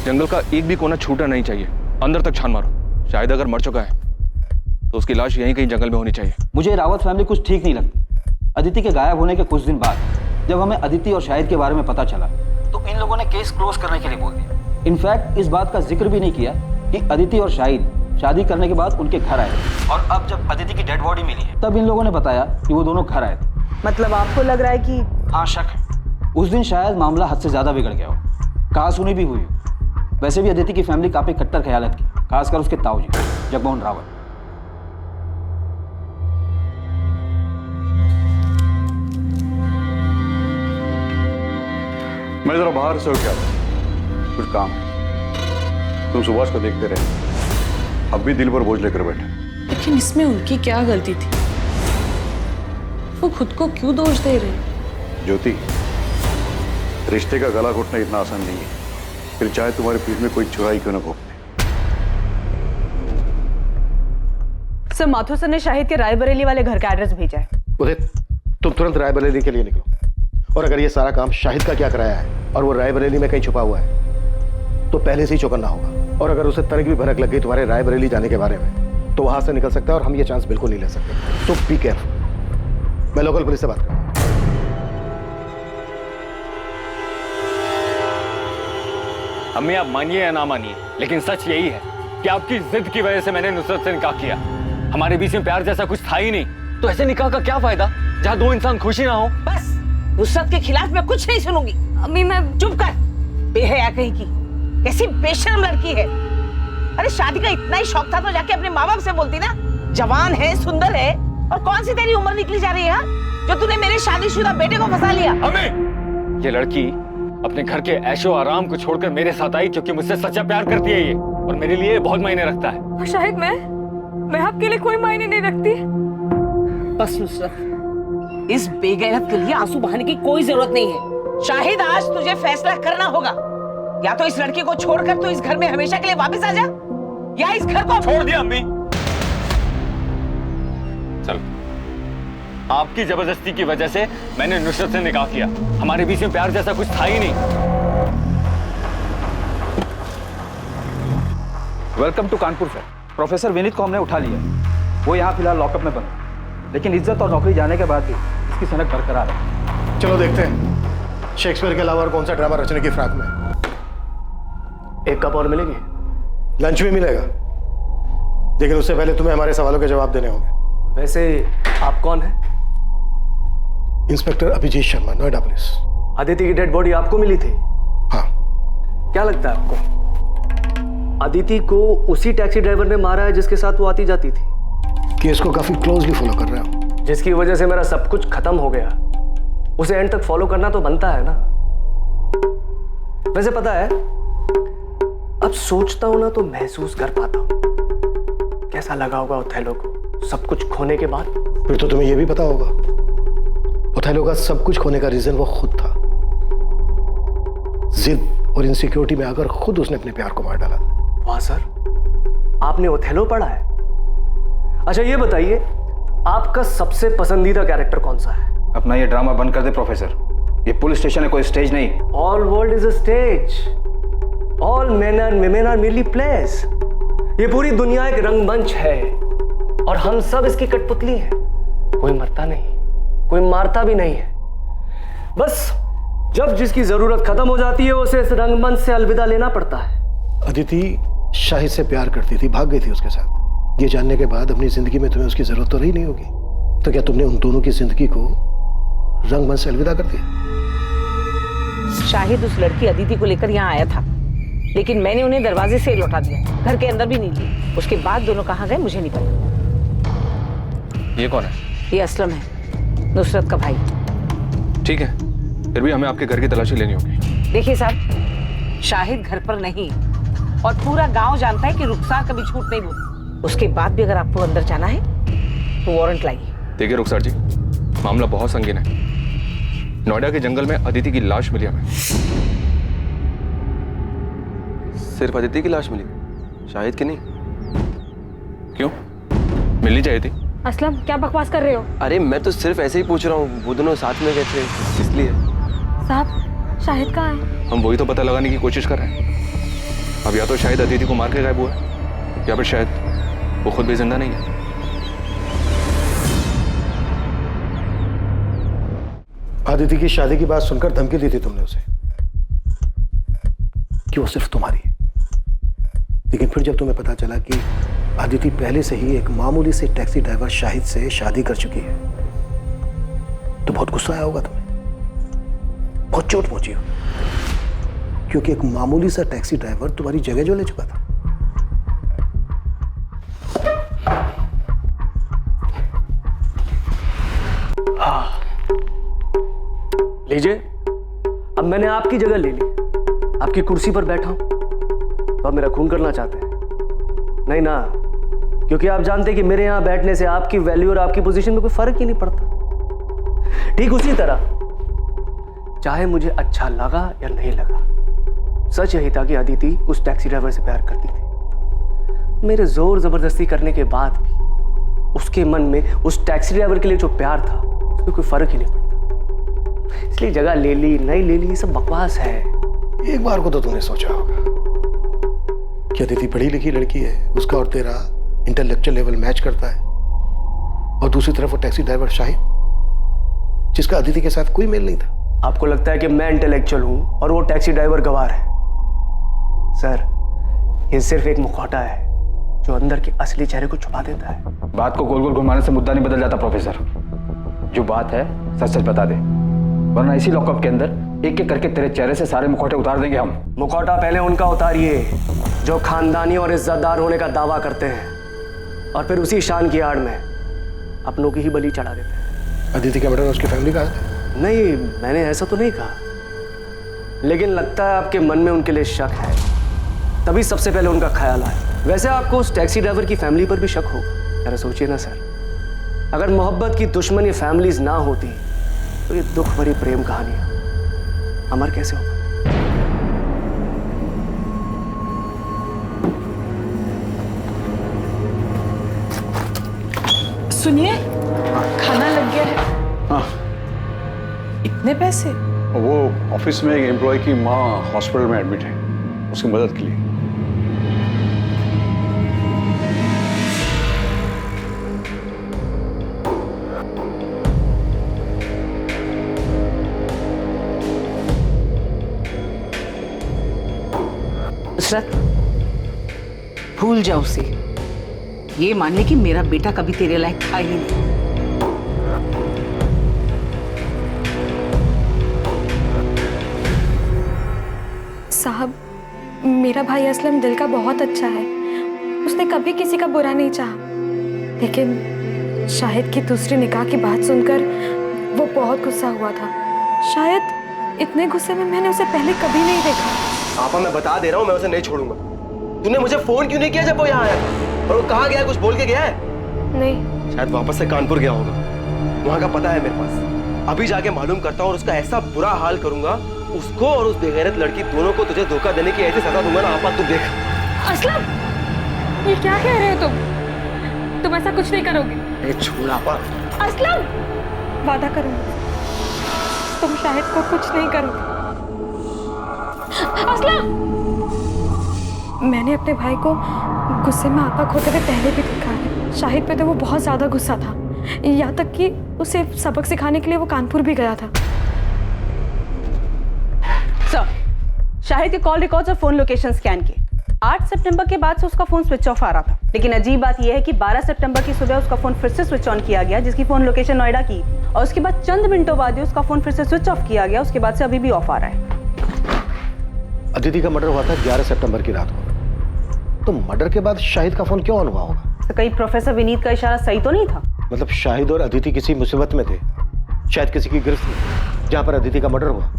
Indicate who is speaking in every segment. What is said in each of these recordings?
Speaker 1: जंगल का एक भी कोना छूटा नहीं चाहिए, अंदर तक छान मारो। शायद अगर मर चुका है तो उसकी लाश यहीं कहीं जंगल में होनी चाहिए।
Speaker 2: मुझे रावत फैमिली कुछ ठीक नहीं लगती। अदिति के गायब होने के कुछ दिन बाद जब हमें अदिति और शाहिद के बारे में पता चला तो इन लोगों ने केस क्लोज करने के लिए बोल दिया। इनफैक्ट इस बात का जिक्र भी नहीं किया कि अदिति और शाहिद शादी करने के बाद उनके घर आए और अब जब अदिति की डेड बॉडी मिली है तब इन लोगों ने बताया कि वो दोनों घर आए थे।
Speaker 3: मतलब आपको लग रहा है कि?
Speaker 2: हाँ, शक है। उस दिन शायद मामला हद से ज्यादा बिगड़ गया हो, कहासुनी भी हुई हो। वैसे भी अदिति की फैमिली काफी कट्टर ख्यालत की, खासकर उसके ताऊ जी जगमोहन रावत।
Speaker 4: मैं जरा बाहर से होकर आता, कुछ काम है। तुम सुभाष को देखते रहे, अब भी दिल पर बोझ लेकर बैठे।
Speaker 5: लेकिन इसमें उनकी क्या गलती थी? वो खुद को क्यों दोष दे रहे?
Speaker 4: ज्योति, रिश्ते का गला घोटना इतना आसान नहीं है, फिर चाहे तुम्हारे पीठ में कोई चुराई क्यों न भोंक दे।
Speaker 3: सर, माथुर सर ने शाहिद के रायबरेली वाले घर का एड्रेस भेजा है।
Speaker 6: उदित, तुम तुरंत रायबरेली के लिए निकलो। और अगर ये सारा काम शाहिद का क्या कराया है और वो रायबरेली में कहीं छुपा हुआ है तो पहले से ही चौकन्ना होगा। और अगर उसे तनिक भी भनक लग गई तुम्हारे रायबरेली जाने के बारे में तो वहां से निकल सकता है और हम ये चांस बिल्कुल नहीं ले सकते। तो बी केयरफुल। मैं लोकल पुलिस से बात करूँ।
Speaker 1: अम्मी, आप मानिए या ना मानिए, लेकिन सच यही है कि आपकी जिद की वजह से मैंने नुसरत से निकाह किया। हमारे बीच में प्यार जैसा कुछ था ही नहीं, तो ऐसे निकाह का क्या फायदा जहाँ दो इंसान खुशी ना हो।
Speaker 7: बस, नुसरत के खिलाफ मैं कुछ नहीं सुनूंगी।
Speaker 3: अम्मी, मैं
Speaker 7: चुप कर, बेहया कहीं की, कैसी बेशर्म लड़की है। अरे शादी का इतना ही शौक था तो जाके अपने माँ बाप से बोलती ना। जवान है, सुंदर है, और कौन सी तेरी उम्र निकली जा रही है जो तूने मेरे शादीशुदा बेटे को फंसा लिया।
Speaker 1: अम्मी, ये लड़की अपने घर के ऐशो आराम को छोड़कर मेरे साथ आई क्योंकि मुझसे सच्चा प्यार करती है ये, और मेरे लिए बहुत मायने रखता है।
Speaker 3: शाहिद, मैं आपके लिए कोई मायने नहीं रखती।
Speaker 7: बस नुसरत, इस बेगैरत के लिए आंसू बहाने की कोई जरूरत नहीं है। शाहिद, आज तुझे फैसला करना होगा। या तो इस लड़की को छोड़कर तू इस घर में हमेशा के लिए वापस आ जा, या इस घर को
Speaker 1: छोड़ दिया। अम्मी, चल, आपकी जबरदस्ती की वजह से मैंने नुसरत से निकाह किया। हमारे बीच में प्यार जैसा कुछ था ही नहीं।
Speaker 2: Welcome to Kanpur sir. Professor Vineet को हमने उठा लिया। वो यहाँ फिलहाल लॉकअप में बंद, लेकिन इज्जत और नौकरी जाने के बाद भी इसकी सनक बरकरार है।
Speaker 6: चलो देखते हैं शेक्सपियर के अलावा और कौन सा ड्रामा रचने की फ्राक में। एक कप और मिलेगी, लंच भी मिलेगा, लेकिन उससे पहले तुम्हें हमारे सवालों के जवाब देने होंगे।
Speaker 8: वैसे आप कौन हैं?
Speaker 6: Inspector Abhijit Sharma, Noida police.
Speaker 8: अदिति की डेड बॉडी आपको मिली थी?
Speaker 6: हाँ।
Speaker 8: क्या लगता है आपको अदिति को उसी टैक्सी ड्राइवर ने मारा है जिसके साथ वो आती जाती थी?
Speaker 6: केस को काफी क्लोजली फॉलो कर रहा हूं,
Speaker 8: जिसकी वजह से मेरा सब कुछ खत्म हो गया। उसे एंड तक फॉलो करना तो बनता है ना। वैसे पता है, अब सोचता हूं ना तो महसूस कर पाता हूं कैसा लगा होगा ओथेलो को सब कुछ खोने के बाद।
Speaker 6: फिर तो तुम्हें यह भी पता होगा ओथेलो का सब कुछ खोने का रीजन वो खुद था। जिद और इनसिक्योरिटी में आकर खुद उसने अपने प्यार को मार डाला।
Speaker 8: वाह सर, आपने ओथेलो पढ़ा है? अच्छा ये बताइए, आपका सबसे पसंदीदा कैरेक्टर कौन सा है?
Speaker 2: अपना ये ड्रामा बंद कर दे प्रोफेसर, ये पुलिस स्टेशन है, कोई स्टेज नहीं।
Speaker 8: All world is a stage, all men and women are merely players. ये पूरी दुनिया एक रंगमंच है और हम सब इसकी कठपुतली हैं। कोई मरता नहीं, कोई मारता भी नहीं है। बस जब जिसकी जरूरत खत्म हो जाती है उसे इस रंगमंच से अलविदा लेना पड़ता है।
Speaker 6: अदिति शाहिद से प्यार करती थी, भाग गई थी उसके साथ। ये जानने के बाद अपनी जिंदगी में तुम्हें उसकी जरूरत तो रही नहीं होगी, तो क्या तुमने उन दोनों की जिंदगी को रंगमंच से अलविदा कर दिया?
Speaker 7: शाहिद उस लड़की अदिति को लेकर यहाँ आया था, लेकिन मैंने उन्हें दरवाजे से लौटा दिया, घर के अंदर भी नहीं ली। उसके बाद दोनों कहाँ गए मुझे नहीं पता।
Speaker 1: ये कौन है?
Speaker 7: ये असलम है, नुसरत का भाई।
Speaker 1: ठीक है, फिर भी हमें आपके घर की तलाशी लेनी होगी।
Speaker 7: देखिए साहब, शाहिद घर पर नहीं और पूरा गांव जानता है कि रुखसार कभी झूठ नहीं बोलती। उसके बाद भी अगर आपको अंदर जाना है तो वारंट लाइए।
Speaker 1: देखिए रुखसार जी, मामला बहुत संगीन है। नोएडा के जंगल में अदिति की लाश मिली हमें।
Speaker 9: सिर्फ अदिति की लाश मिली, शाहिद की नहीं?
Speaker 1: क्यों, मिलनी चाहिए थी।
Speaker 3: असलम, क्या बकवास कर रहे हो?
Speaker 9: अरे मैं तो सिर्फ ऐसे ही पूछ रहा हूँ, वो दोनों साथ में गए थे इसलिए।
Speaker 3: साहब, शाहिद कहाँ है?
Speaker 1: हम वही तो पता लगाने की कोशिश कर रहे हैं।
Speaker 9: अब या तो शायद अदिति को मार के गायब हुआ है या फिर शायद वो खुद भी जिंदा नहीं है।
Speaker 6: अदिति की शादी की बात सुनकर धमकी दी थी तुमने उसे कि वो सिर्फ तुम्हारी है, लेकिन फिर जब तुम्हें पता चला कि अदिति पहले से ही एक मामूली से टैक्सी ड्राइवर शाहिद से शादी कर चुकी है तो बहुत गुस्सा आया होगा तुम्हें, बहुत चोट पहुंची हो, क्योंकि एक मामूली सा टैक्सी ड्राइवर तुम्हारी जगह जो ले चुका था।
Speaker 8: लीजिए, अब मैंने आपकी जगह ले ली, आपकी कुर्सी पर बैठा हूं, तो आप मेरा खून करना चाहते हैं? नहीं ना, क्योंकि आप जानते हैं कि मेरे यहां बैठने से आपकी वैल्यू और आपकी पोजीशन में कोई फर्क ही नहीं पड़ता। ठीक उसी तरह चाहे मुझे अच्छा लगा या नहीं लगा, सच यही था कि अदिति उस टैक्सी ड्राइवर से प्यार करती थी। मेरे जोर जबरदस्ती करने के बाद भी उसके मन में उस टैक्सी ड्राइवर के लिए जो प्यार था उसमें कोई फर्क ही नहीं पड़ता। इसलिए जगह ले ली नहीं ले ली ये सब बकवास है।
Speaker 6: एक बार को तो तुमने सोचा होगा कि अदिति पढ़ी लिखी लड़की है, उसका और तेरा इंटेलेक्चुअल लेवल मैच करता है, और दूसरी तरफ वो टैक्सी ड्राइवर शाहिद जिसका अदिति के साथ कोई मेल नहीं था।
Speaker 8: आपको लगता है कि मैं इंटेलेक्चुअल हूं और वो टैक्सी ड्राइवर गवार है? सर, ये सिर्फ एक मुखौटा है जो अंदर के असली चेहरे को छुपा देता है।
Speaker 2: बात को गोल गोल घुमाने से मुद्दा नहीं बदल जाता प्रोफेसर। जो बात है सच सच बता दे, वरना इसी लॉकअप के अंदर एक एक करके तेरे चेहरे से सारे मुखौटे उतार देंगे हम।
Speaker 8: मुखौटा पहले उनका उतारिए जो खानदानी और इज्जतदार होने का दावा करते हैं, और फिर उसी शान की आड़ में अपनों की ही बलि चढ़ा देते हैं।
Speaker 6: अदिति का मर्डर उसकी फैमिली का है?
Speaker 8: नहीं, मैंने ऐसा तो नहीं कहा, लेकिन लगता है आपके मन में उनके लिए शक है, तभी सबसे पहले उनका ख्याल आया। वैसे आपको उस टैक्सी ड्राइवर की फैमिली पर भी शक होगा। जरा सोचिए ना सर, अगर मोहब्बत की दुश्मनी फैमिलीज ना होती तो ये दुख भरी प्रेम कहानियां अमर कैसे होगा?
Speaker 5: सुनिए, खाना लग गया है।
Speaker 4: हाँ,
Speaker 5: इतने पैसे?
Speaker 4: वो ऑफिस में एक एम्प्लॉय की माँ हॉस्पिटल में एडमिट है, उसकी मदद के लिए।
Speaker 7: नुसरत, भूल जा उसे। ये मान ले कि मेरा बेटा कभी तेरे लायक था ही नहीं।
Speaker 10: साहब, मेरा भाई असलम दिल का बहुत अच्छा है, उसने कभी किसी का बुरा नहीं चाहा, लेकिन शाहिद की दूसरी निकाह की बात सुनकर वो बहुत गुस्सा हुआ था। शायद इतने गुस्से में मैंने उसे पहले कभी नहीं देखा।
Speaker 9: आपा, मैं बता दे रहा हूँ, मैं उसे नहीं छोड़ूंगा। तूने मुझे फोन क्यों नहीं किया जब वो यहाँ आया था? और वो कहाँ गया, कुछ बोल के गया है?
Speaker 10: नहीं।
Speaker 9: शायद वापस से कानपुर गया होगा, वहाँ का पता है मेरे पास। अभी जाके मालूम करता हूँ और उसका ऐसा बुरा हाल करूंगा, उसको और उस बेगैरत लड़की दोनों को तुझे धोखा देने की ऐसी सजा दूंगा ना आपा, तू देख।
Speaker 10: असलम, ये क्या कह रहे हो तुम ऐसा कुछ नहीं करोगे?
Speaker 9: छोड़ आपा।
Speaker 10: असलम, वादा करूंगी तुम शाहिद को कुछ नहीं करोगे। असलम, मैंने अपने भाई को गुस्से में आपा खोते हुए पहले भी देखा है। शाहिद पे तो वो बहुत ज्यादा गुस्सा था, यहाँ तक कि उसे सबक सिखाने के लिए वो कानपुर भी गया था।
Speaker 3: सर, शाहिद के कॉल रिकॉर्ड्स और फोन लोकेशन स्कैन किए। 8 सितंबर के बाद से उसका फोन स्विच ऑफ आ रहा था, लेकिन अजीब बात यह है कि 12 सितंबर की सुबह उसका फोन फिर से स्विच ऑन किया गया, जिसकी फोन लोकेशन नोएडा की, और उसके बाद चंद मिनटों बाद ही उसका फोन फिर से स्विच ऑफ किया गया। उसके बाद से अभी भी ऑफ आ रहा है।
Speaker 6: अदिति का मर्डर हुआ था 11 सितंबर की रात को, तो मर्डर के बाद शाहिद का फोन क्यों ऑन हुआ होगा?
Speaker 3: तो कहीं प्रोफेसर विनीत का इशारा सही तो नहीं था?
Speaker 6: मतलब शाहिद और अदिति किसी मुसीबत में थे, शायद किसी की गिरफ्त में, जहां पर अदिति का मर्डर हुआ,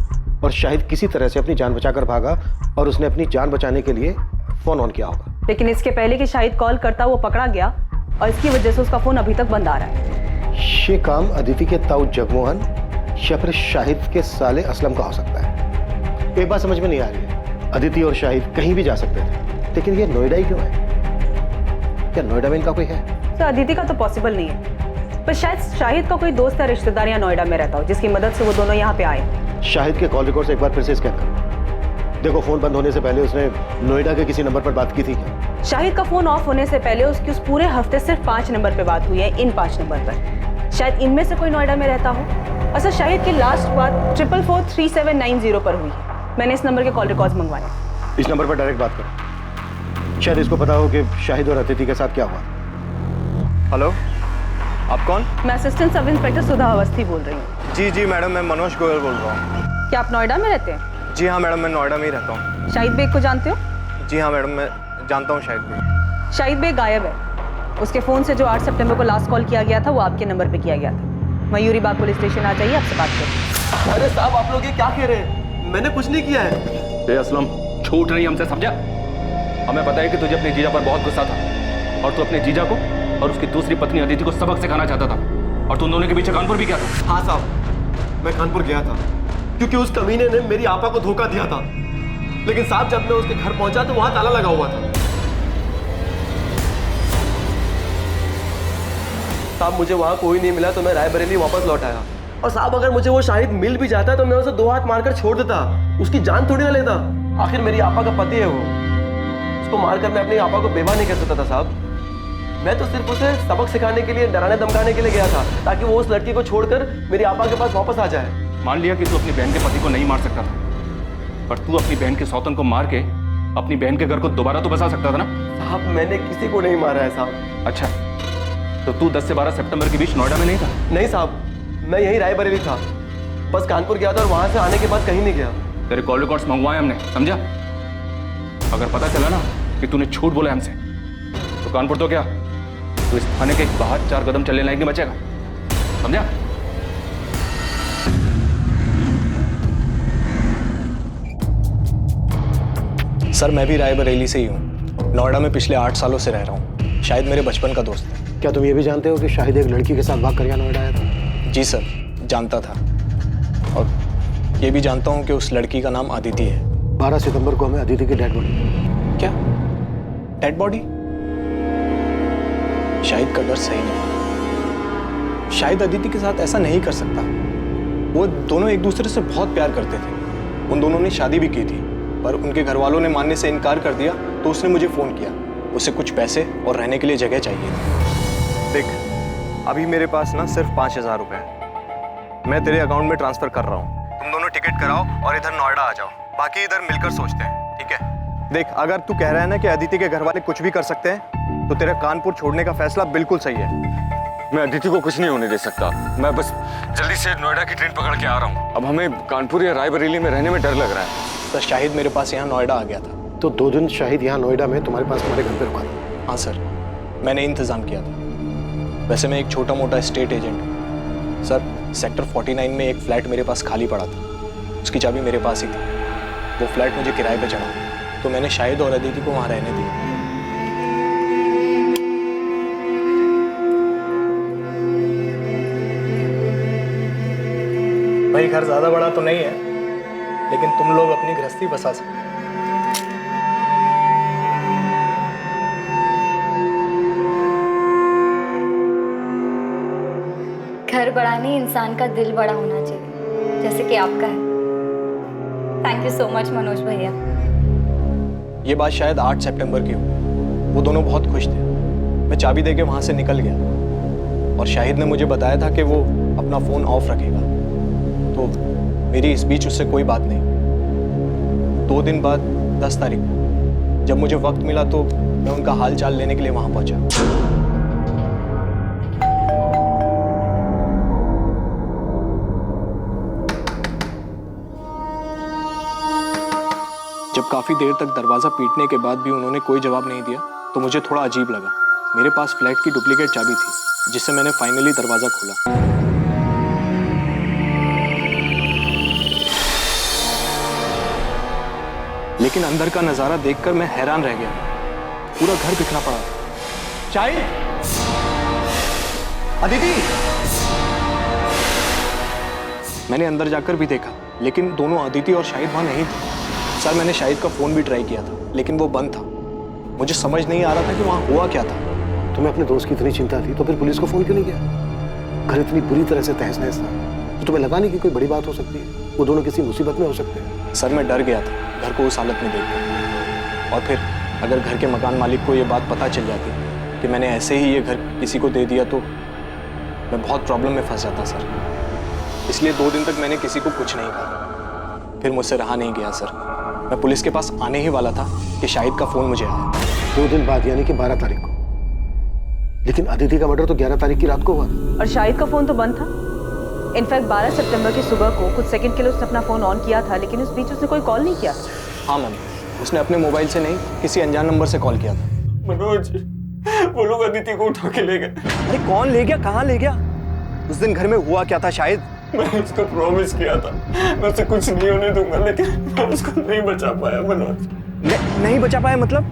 Speaker 6: और शाहिद किसी तरह से अपनी जान बचाकर भागा और उसने अपनी जान बचाने के लिए फोन ऑन किया होगा।
Speaker 3: लेकिन इसके पहले कि शाहिद कॉल करता वो पकड़ा गया, और इसकी वजह से उसका फोन अभी तक बंद आ रहा है।
Speaker 6: ये काम अदिति के ताऊ जगमोहन या फिर शाहिद के साले असलम का हो सकता है। एक बात समझ में नहीं आ रही है, अदिति और शाहिद कहीं भी जा सकते थे, लेकिन ये नोएडा ही क्यों है? क्या नोएडा में इनका कोई है?
Speaker 3: तो अदिति का तो पॉसिबल नहीं है, पर शायद शाहिद का कोई दोस्त या रिश्तेदार यहाँ नोएडा में रहता हो, जिसकी मदद से वो दोनों यहाँ पे आए।
Speaker 6: शाहिद के कॉल रिकॉर्ड एक बार फिर से स्कैन करो। देखो, फोन बंद होने से पहले उसने नोएडा के किसी नंबर पर बात की थी क्या?
Speaker 3: शाहिद का फोन ऑफ होने से पहले उसकी उस पूरे हफ्ते सिर्फ 5 नंबर पे बात हुई है, इन 5 नंबर पर। शायद इनमें से कोई नोएडा में रहता हो। अच्छा, शाहिद की लास्ट बात 443790 पर हुई है। मैंने इस नंबर के कॉल रिकॉर्ड्स मंगवाए।
Speaker 6: इस नंबर पर डायरेक्ट बात करो। शायद इसको पता हो कि शाहिद और अतिथि के साथ क्या हुआ।
Speaker 11: हेलो, आप कौन?
Speaker 3: मैं असिस्टेंट सब इंस्पेक्टर सुधा अवस्थी बोल रही हूँ।
Speaker 11: जी जी मैडम, मैं मनोज गोयल बोल रहा हूँ।
Speaker 3: क्या आप नोएडा में रहते हैं?
Speaker 11: जी हाँ मैडम, मैं नोएडा में ही रहता हूँ।
Speaker 3: शाहिद बेग को जानते हो?
Speaker 11: जी हाँ मैडम, मैं जानता हूँ शाहिद बेग।
Speaker 3: शाहिद बेग गायब है। उसके फोन से जो 8 सितंबर को लास्ट कॉल किया गया था वो आपके नंबर पे किया गया था। मयूरी बाग पुलिस स्टेशन आ जाइए, आपसे बात करें।
Speaker 9: अरे साहब, आप लोग ये क्या कह रहे हैं? मैंने कुछ नहीं किया है।
Speaker 1: असलम, छूट नहीं हमसे, समझा? हमें पता है कि तुझे अपने जीजा पर बहुत गुस्सा था और तू अपने जीजा को और उसकी दूसरी पत्नी अदिति को सबक सिखाना चाहता था, और तुम दोनों के पीछे कानपुर भी गया था।
Speaker 9: हाँ साहब, मैं कानपुर गया था क्योंकि उस कमीने ने मेरी आपा को धोखा दिया था। लेकिन साहब, जब मैं उसके घर पहुंचा तो वहां ताला लगा हुआ था। साहब, मुझे वहां कोई नहीं मिला तो मैं रायबरेली वापस लौट आया। और साहब, अगर मुझे वो शाहिद मिल भी जाता तो मैं उसे 2 हाथ मारकर छोड़ देता, उसकी जान थोड़ी ना लेता। आखिर मेरी आपा का पति है वो, उसको मारकर मैं अपनी आपा को बेवा नहीं कर सकता था साहब। मैं तो सिर्फ उसे सबक सिखाने के लिए, डराने धमकाने के लिए गया था, ताकि वो उस लड़की को छोड़कर मेरी आपा के पास वापस आ जाए।
Speaker 1: मान लिया कि तू अपनी बहन के पति को नहीं मार सकता था, पर तू अपनी बहन के सौतन को मार के अपनी बहन के घर को दोबारा तो बसा सकता था ना?
Speaker 9: साहब, मैंने किसी को नहीं मारा है साहब।
Speaker 1: अच्छा, तो तू 10 से 12 सितंबर के बीच नोएडा में नहीं था?
Speaker 9: नहीं साहब, मैं यहीं रायबरेली था, बस कानपुर गया था और वहां से आने के बाद कहीं नहीं गया।
Speaker 1: तेरे कॉल रिकॉर्ड्स मंगवाए हमने, समझा? अगर पता चला ना कि तूने झूठ बोला हमसे, तो कानपुर तो क्या, तो इस थाने के बाहर 4 कदम चलने लायक नहीं बचेगा, समझा?
Speaker 11: सर, मैं भी रायबरेली से ही हूँ। नोएडा में पिछले 8 सालों से रह रहा हूँ। शायद मेरे बचपन का दोस्त है।
Speaker 6: क्या तुम ये भी जानते हो कि शाहिद एक लड़की के साथ भाग कर यहाँ नोएडा आया था?
Speaker 11: जी सर, जानता था। और ये भी जानता हूँ कि उस लड़की का नाम अदिति है।
Speaker 6: 12 सितंबर को हमें अदिति की डेड बॉडी।
Speaker 11: क्या डेड बॉडी? शाहिद का डर सही नहीं। शाहिद अदिति के साथ ऐसा नहीं कर सकता। वो दोनों एक दूसरे से बहुत प्यार करते थे। उन दोनों ने शादी भी की थी, पर उनके घर वालों ने मानने से इनकार कर दिया, तो उसने मुझे फोन किया। उसे कुछ पैसे और रहने के लिए जगह चाहिए थी।
Speaker 12: देख, अभी मेरे पास ना सिर्फ 5000 रुपए है। मैं तेरे अकाउंट में ट्रांसफर कर रहा हूँ। तुम दोनों टिकट कराओ और इधर नोएडा आ जाओ। बाकी इधर मिलकर सोचते हैं, ठीक है? देख, अगर तू कह रहा है ना कि अदिति के घर वाले कुछ भी कर सकते हैं, तो तेरा कानपुर छोड़ने का फैसला बिल्कुल सही है।
Speaker 1: मैं अदिति को कुछ नहीं होने दे सकता। मैं बस जल्दी से नोएडा की ट्रेन पकड़ के आ रहा हूँ। अब हमें कानपुर या रायबरेली में रहने में डर लग रहा है।
Speaker 11: सर, शाहिद मेरे पास यहाँ नोएडा आ गया था।
Speaker 6: तो 2 दिन शाहिद यहाँ नोएडा में तुम्हारे पास तुम्हारे घर पे रुका था?
Speaker 11: हाँ सर, मैंने इंतज़ाम किया था। वैसे मैं एक छोटा मोटा स्टेट एजेंट हूँ सर। सेक्टर 49 में एक फ्लैट मेरे पास खाली पड़ा था, उसकी चाबी मेरे पास ही थी। वो फ्लैट मुझे किराए पे चढ़ा, तो मैंने शाहिद और अदिति को वहाँ रहने दिया।
Speaker 13: भाई, घर ज़्यादा बड़ा तो नहीं है, लेकिन तुम लोग अपनी गृहस्थी बसा सकते हो।
Speaker 10: घर बड़ा नहीं, इंसान का दिल बड़ा होना चाहिए, जैसे कि आपका है। Thank you so much Manoj भैया।
Speaker 11: ये बात शायद 8 सितंबर की हो। वो दोनों बहुत खुश थे। मैं चाबी देके वहाँ से निकल गया और शाहिद ने मुझे बताया था कि वो अपना फ़ोन ऑफ रखेगा, तो मेरी इस बीच उससे कोई बात नहीं। 2 दिन बाद 10 तारीख को जब मुझे वक्त मिला तो मैं उनका हाल चाल लेने के लिए वहाँ पहुँचा। जब काफ़ी देर तक दरवाज़ा पीटने के बाद भी उन्होंने कोई जवाब नहीं दिया, तो मुझे थोड़ा अजीब लगा। मेरे पास फ्लैट की डुप्लीकेट चाबी थी, जिससे मैंने फाइनली दरवाज़ा खोला। लेकिन अंदर का नज़ारा देखकर मैं हैरान रह गया। पूरा घर बिखरा पड़ा था।
Speaker 9: शाहिद, अदिति।
Speaker 11: मैंने अंदर जाकर भी देखा, लेकिन दोनों अदिति और शाहिद वहाँ नहीं थे। सर, मैंने शाहिद का फ़ोन भी ट्राई किया था, लेकिन वो बंद था। मुझे समझ नहीं आ रहा था कि वहाँ हुआ क्या था।
Speaker 6: तुम्हें अपने दोस्त की इतनी चिंता थी तो फिर पुलिस को फ़ोन क्यों नहीं किया? घर इतनी बुरी तरह से तहस नहस था, तो तुम्हें लगा नहीं कि कोई बड़ी बात हो सकती है? वो दोनों किसी मुसीबत में हो सकते हैं।
Speaker 11: सर मैं डर गया था घर को उस हालत में देखकर, और फिर अगर घर के मकान मालिक को ये बात पता चल जाती कि मैंने ऐसे ही ये घर किसी को दे दिया तो मैं बहुत प्रॉब्लम में फंस जाता सर। इसलिए 2 दिन तक मैंने किसी को कुछ नहीं कहा। फिर मुझसे रहा नहीं गया सर, मैं पुलिस के पास आने ही वाला था कि शाहिद का फ़ोन मुझे आया।
Speaker 6: 2 दिन बाद यानी कि 12 तारीख को। लेकिन अदिति का मर्डर तो 11 तारीख की रात को हुआ।
Speaker 3: और शाहिद का फोन तो बंद था। इनफैक्ट 12 सितंबर की सुबह को कुछ सेकंड के लिए उसने अपना फोन ऑन किया था, लेकिन उस बीच उसने कोई कॉल नहीं किया।
Speaker 11: हाँ मैम, उसने अपने मोबाइल से नहीं किसी अनजान नंबर से कॉल किया था।
Speaker 12: मनोज, वो लोग अदिति को उठा के ले गए।
Speaker 11: अरे कौन ले गया, कहाँ ले गया? उस दिन घर में हुआ क्या था शाहिद?
Speaker 12: मैं उसको प्रॉमिस किया था मैं उसे कुछ नहीं होने दूंगा, लेकिन मैं उसको नहीं बचा पाया मनोज।
Speaker 11: नहीं बचा पाया मतलब?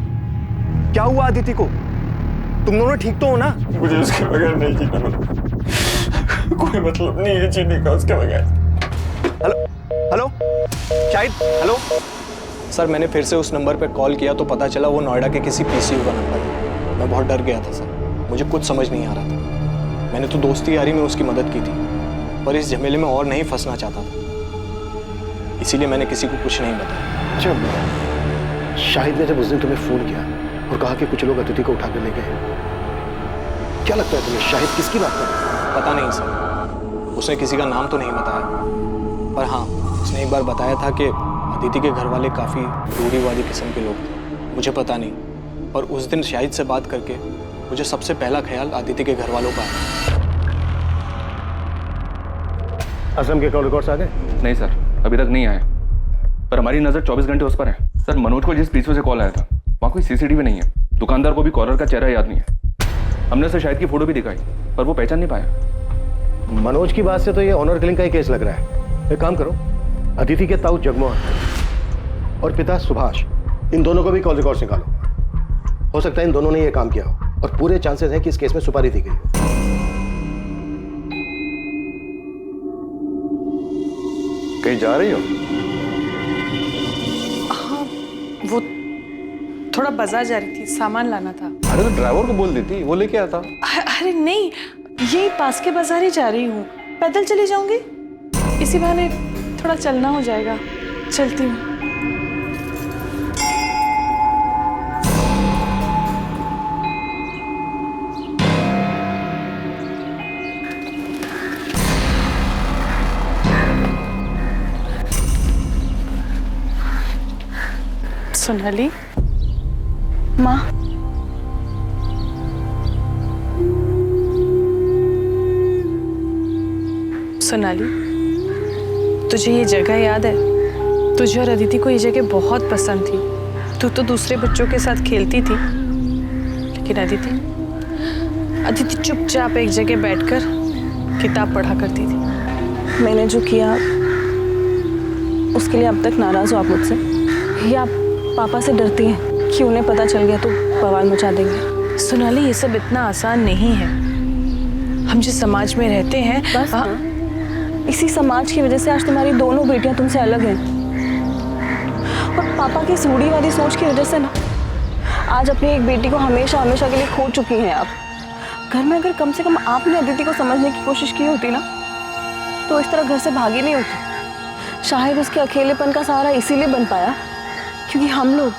Speaker 11: क्या हुआ अदिति को? तुम दोनों ठीक तो हो ना?
Speaker 12: मुझे उसके बगैर नहीं जीना मनोज, कोई मतलब नहीं है जीने का उसके बगैर।
Speaker 11: Hello Shahid, hello sir. मैंने फिर से उस नंबर पे कॉल किया तो पता चला वो नोएडा के किसी पीसीयू का नंबर है। मैं बहुत डर गया था सर, मुझे कुछ समझ नहीं आ रहा था। मैंने तो दोस्ती यारी में उसकी मदद की थी, पर इस झमेले में और नहीं फंसना चाहता था, इसीलिए मैंने किसी को कुछ नहीं बताया।
Speaker 6: अच्छा, शाहिद ने जब उस दिन तुम्हें फोन किया और कहा कि कुछ लोग अदिति को उठा कर ले गए, क्या लगता है तुम्हें शाहिद किसकी बात कर रहा है?
Speaker 11: पता नहीं सर, उसने किसी का नाम तो नहीं बताया, पर हाँ उसने एक बार बताया था कि अदिति के घर वाले काफ़ी रूढ़िवादी किस्म के लोग थे। मुझे पता नहीं, पर उस दिन शाहिद से बात करके मुझे सबसे पहला ख्याल अदिति के घर वालों का आया।
Speaker 6: असलम के कॉल रिकॉर्ड्स आ गए?
Speaker 1: नहीं सर, अभी तक नहीं आए, पर हमारी नज़र 24 घंटे उस पर है। सर मनोज को जिस पीछे से कॉल आया था वहाँ कोई सीसीटीवी नहीं है। दुकानदार को भी कॉलर का चेहरा याद नहीं है। हमने उसे शाहिद की फोटो भी दिखाई, पर वो पहचान नहीं पाया।
Speaker 6: मनोज की बात से तो ये ऑनर किलिंग का ही केस लग रहा है। एक काम करो, अदिति के ताऊ जगमोहन और पिता सुभाष, इन दोनों को भी कॉल रिकॉर्ड्स निकालो। हो सकता है इन दोनों ने ये काम किया हो, और पूरे चांसेस हैं कि इस केस में सुपारी दी गई हो।
Speaker 4: कहीं जा रही हो?
Speaker 5: हाँ, वो थोड़ा बाजार जा रही थी, सामान लाना था।
Speaker 4: अरे तो ड्राइवर को बोल देती, वो लेके आता।
Speaker 5: अरे नहीं, यही पास के बाजार ही जा रही हूँ, पैदल चली जाऊंगी, इसी बहाने थोड़ा चलना हो जाएगा। चलती हूँ। सोनाली, माँ, सोनाली, तुझे ये जगह याद है? तुझे और अदिति को ये जगह बहुत पसंद थी। तू तो दूसरे बच्चों के साथ खेलती थी, लेकिन अदिति चुपचाप एक जगह बैठकर किताब पढ़ा करती थी।
Speaker 10: मैंने जो किया उसके लिए अब तक नाराज हो आप मुझसे, या आप पापा से डरती हैं कि उन्हें पता चल गया तो बवाल मचा देंगे?
Speaker 5: सोनाली, ये सब इतना आसान नहीं है। हम जिस समाज में रहते हैं,
Speaker 10: बस इसी समाज की वजह से आज तुम्हारी दोनों बेटियां तुमसे अलग हैं, और पापा की रूढ़िवादी सोच की वजह से ना आज अपनी एक बेटी को हमेशा हमेशा के लिए खो चुकी हैं आप। घर में अगर कम से कम आपने अदिति को समझने की कोशिश की होती ना, तो इस तरह घर से भागी नहीं होती। शायद उसके अकेलेपन का सहारा इसीलिए बन पाया क्योंकि हम लोग,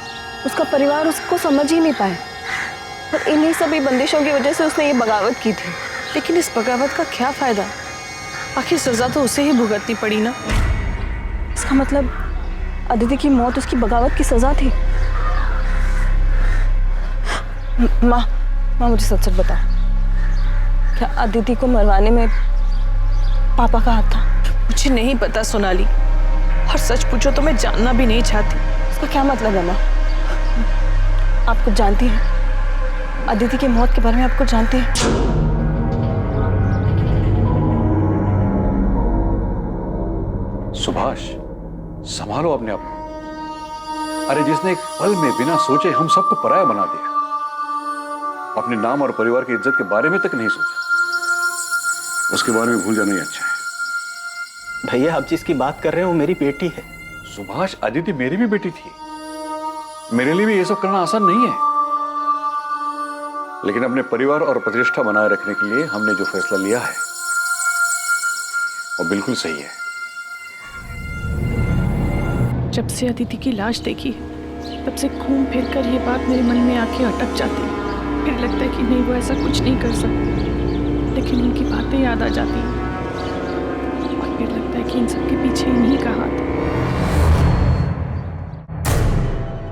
Speaker 10: उसका परिवार उसको समझ ही नहीं पाए, और इन्हीं सभी बंदिशों की वजह से उसने ये बगावत की थी।
Speaker 5: लेकिन इस बगावत का क्या फायदा? आखिर सजा तो उसे ही भुगतनी पड़ी ना।
Speaker 10: इसका मतलब अदिति की मौत उसकी बगावत की सजा थी। माँ, मुझे सच सच बता, क्या अदिति को मरवाने में पापा का हाथ था?
Speaker 5: मुझे नहीं पता सोनाली, और सच पूछो तो मैं जानना भी नहीं चाहती।
Speaker 10: इसका क्या मतलब है माँ? आप कुछ जानती हैं? अदिति की मौत के बारे में आप कुछ जानती हैं?
Speaker 4: सुभाष, संभालो अपने आप को। अरे जिसने एक पल में बिना सोचे हम सबको पराया बना दिया, अपने नाम और परिवार की इज्जत के बारे में तक नहीं सोचा, उसके बारे में भूल जाना ही अच्छा है।
Speaker 11: भैया, आप जिसकी बात कर रहे हो मेरी बेटी है।
Speaker 4: सुभाष, अदिति मेरी भी बेटी थी। मेरे लिए भी ये सब करना आसान नहीं है, लेकिन अपने परिवार और प्रतिष्ठा बनाए रखने के लिए हमने जो फैसला लिया है वो बिल्कुल सही है।
Speaker 5: जब से अदिति की लाश देखी है तब से घूम फिर कर ये बात मेरे मन में आके अटक जाती है। फिर लगता है कि नहीं, वो ऐसा कुछ नहीं कर सकते, लेकिन उनकी बातें याद आ जाती हैं और फिर लगता है कि इन सब के पीछे इन्हीं का हाथ है।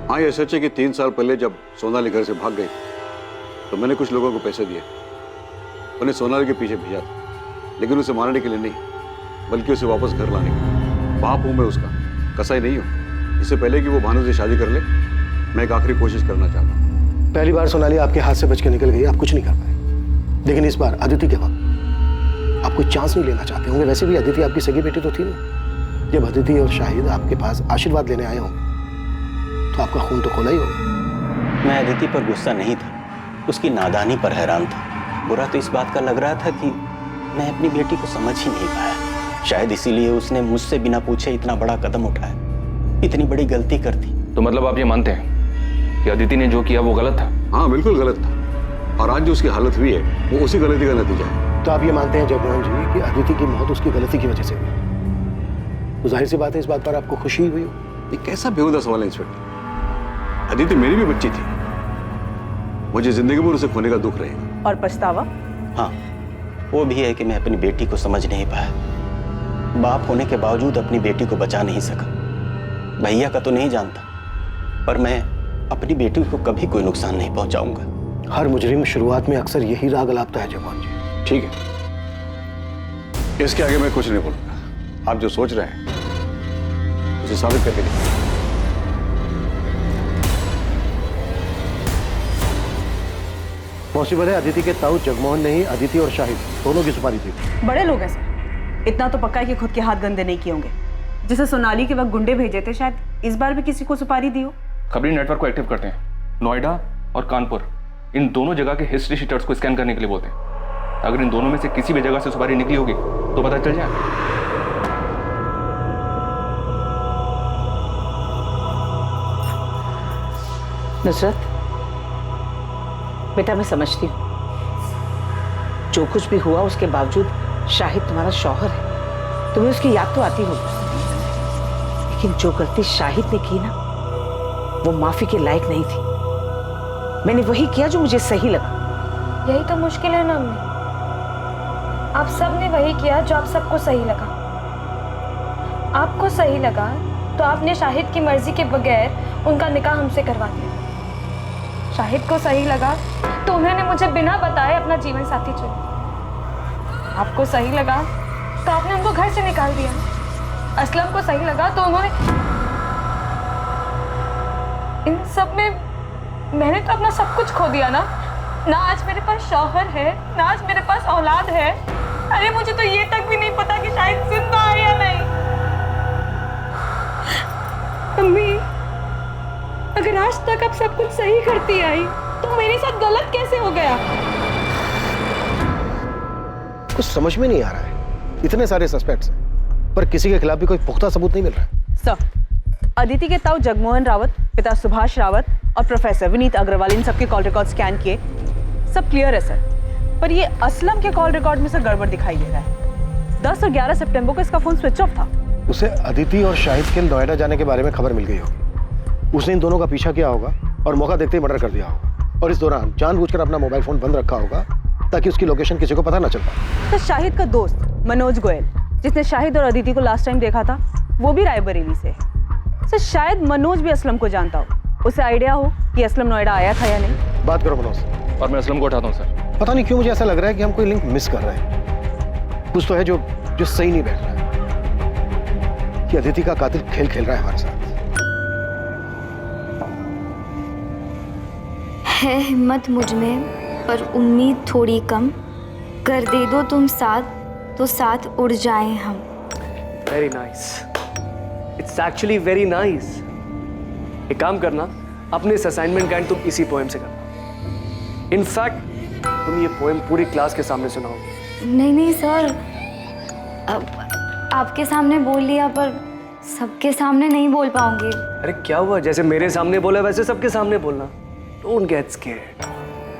Speaker 4: हाँ, ये सच है कि 3 साल पहले जब सोनाली घर से भाग गई तो मैंने कुछ लोगों को पैसे दिए, उन्हें सोनाली के पीछे भेजा था, लेकिन उसे मारने के लिए नहीं, बल्कि उसे वापस घर लाने के लिए। बाप हूं मैं उसका, कसाई नहीं हूं। इससे पहले कि वो भानु से शादी कर ले, मैं एक आखिरी कोशिश करना चाहता हूँ।
Speaker 6: पहली बार सोनाली आपके हाथ से बच के निकल गई, आप कुछ नहीं कर पाए, लेकिन इस बार अदिति के वक्त आप कोई चांस नहीं लेना चाहते होंगे। वैसे भी अदिति आपकी सगी बेटी तो थी नहीं। जब अदिति और शाहिद आपके पास आशीर्वाद लेने आए होंगे तो आपका खून तो खोला ही होगा।
Speaker 2: मैं अदिति पर गुस्सा नहीं था, उसकी नादानी पर हैरान था। बुरा तो इस बात का लग रहा था कि मैं अपनी बेटी को समझ ही नहीं पाया। शायद इसीलिए उसने मुझसे बिना पूछे इतना बड़ा कदम उठाया, इतनी बड़ी गलती कर दी।
Speaker 1: तो मतलब आप ये मानते हैं कि अदिति ने जो किया वो गलत था?
Speaker 4: हाँ, बिल्कुल गलत था, और आज जो उसकी हालत हुई है वो उसी गलती का नतीजा है।
Speaker 6: तो आप ये मानते हैं जगमोहन जी कि अदिति की मौत उसकी गलती की वजह से हुई? तो जाहिर सी बात है इस बात पर आपको खुशी हुई हो।
Speaker 4: ये कैसा बेहुदा सवाल है इंस्पेक्टर? अदिति मेरी भी बच्ची थी, मुझे जिंदगी भर उसे खोने का दुख रहेगा।
Speaker 3: और पछतावा?
Speaker 2: हाँ, वो भी है कि मैं अपनी बेटी को समझ नहीं पाया। बाप होने के बावजूद अपनी बेटी को बचा नहीं सका। भैया का तो नहीं जानता, पर मैं अपनी बेटी को कभी कोई नुकसान नहीं पहुंचाऊंगा।
Speaker 6: हर मुजरिम शुरुआत में अक्सर यही राग अलापता है जगमोहन जी।
Speaker 4: ठीक है, इसके आगे मैं कुछ नहीं बोलूंगा। आप जो सोच रहे हैं उसे साबित करके देखिए।
Speaker 6: पॉसिबल है अदिति के ताऊ जगमोहन ने ही अदिति और शाहिद दोनों की सुपारी दी।
Speaker 3: बड़े लोग हैं सर, इतना तो पक्का है कि खुद के हाथ गंदे नहीं किए होंगे। जैसे सोनाली के वक्त गुंडे भेजे थे, शायद इस बार भी किसी को सुपारी दी हो।
Speaker 1: खबरी नेटवर्क को एक्टिव करते हैं। नोएडा और कानपुर, इन दोनों जगह के हिस्ट्री शीटर्स को स्कैन करने के लिए बोलते हैं। अगर इन दोनों में से किसी भी जगह से सुपारी निकली होगी तो पता चल जाए।
Speaker 7: नुसरत बेटा, मैं समझती हूँ जो कुछ भी हुआ उसके बावजूद शाहिद तुम्हारा शौहर है, तुम्हें उसकी याद तो आती होगी, लेकिन जो गलती शाहिद ने की ना वो माफी के लायक नहीं थी। मैंने वही किया जो मुझे सही लगा।
Speaker 10: यही तो मुश्किल है ना अम्मी, आप सब ने वही किया जो आप सबको सही लगा। आपको सही लगा तो आपने शाहिद की मर्जी के बगैर उनका निकाह हमसे करवा दिया। शाहिद को सही लगा तो उन्होंने मुझे बिना बताए अपना जीवन साथी चुना। आपको सही लगा तो आपने उनको घर से निकाल दिया। असलम को सही लगा तो उन्होंने, इन सब में मैंने तो अपना सब कुछ खो दिया ना। ना आज मेरे पास शौहर है, ना आज मेरे पास औलाद है। अरे मुझे तो ये तक भी नहीं पता कि शायद जिंदा है या नहीं। अम्मी, अगर आज तक अब सब कुछ सही करती आई तो मेरे साथ गलत कैसे हो गया?
Speaker 6: कुछ समझ में नहीं आ रहा है। इतने सारे सस्पेक्ट्स हैं पर किसी के खिलाफ भी कोई पुख्ता सबूत नहीं मिल रहा है।
Speaker 3: सर, अदिति के ताऊ जगमोहन रावत, पिता सुभाष रावत और प्रोफेसर विनीत अग्रवाल, इन सबके कॉल रिकॉर्ड स्कैन किए, सब क्लियर है सर। पर ये असलम के कॉल रिकॉर्ड में से गड़बड़ दिखाई दे रहा है। 10 और 11 सितंबर को इसका फोन स्विच ऑफ था।
Speaker 6: उसे अदिति और शाहिद के नोएडा जाने के बारे में खबर मिल गई होगी। उसने इन दोनों का पीछा किया होगा और मौका देखते ही मर्डर कर दिया होगा, और इस दौरान जानबूझकर अपना मोबाइल फोन बंद रखा होगा ताकि उसकी लोकेशन किसी को पता ना चल पाए।
Speaker 3: तो शाहिद का दोस्त मनोज गोयल, जिसने शाहिद और अदिति को लास्ट टाइम देखा था, वो भी रायबरेली से है। सर, शायद मनोज भी असलम को जानता हो, उसे आइडिया हो कि असलम नोएडा आया था या नहीं।
Speaker 6: बात करो मनोज।
Speaker 1: और मैं असलम को उठाता हूँ सर।
Speaker 6: पता नहीं क्यों मुझे ऐसा लग रहा है कि हम कोई लिंक मिस कर रहे हैं। कुछ तो है जो सही नहीं बैठ रहा है कि अदिति का कातिल खेल खेल रहा है हमारे साथ।
Speaker 10: है हिम्मत मुझ में पर उम्मीद थोड़ी कम, कर दे दो तुम साथ तो साथ उड़ जाएं हम।
Speaker 8: Very nice, it's actually very nice. एक काम करना, अपने इस असाइनमेंट का एंड तुम इसी पोएम से करना। इनफैक्ट तुम ये पोएम पूरी क्लास के सामने सुनाओगे।
Speaker 10: नहीं नहीं सर, अब आपके सामने बोल लिया पर सबके सामने नहीं बोल पाऊंगी।
Speaker 8: अरे क्या हुआ, जैसे मेरे सामने बोला वैसे सबके सामने बोलना। डोंट गेट स्कैर्ड,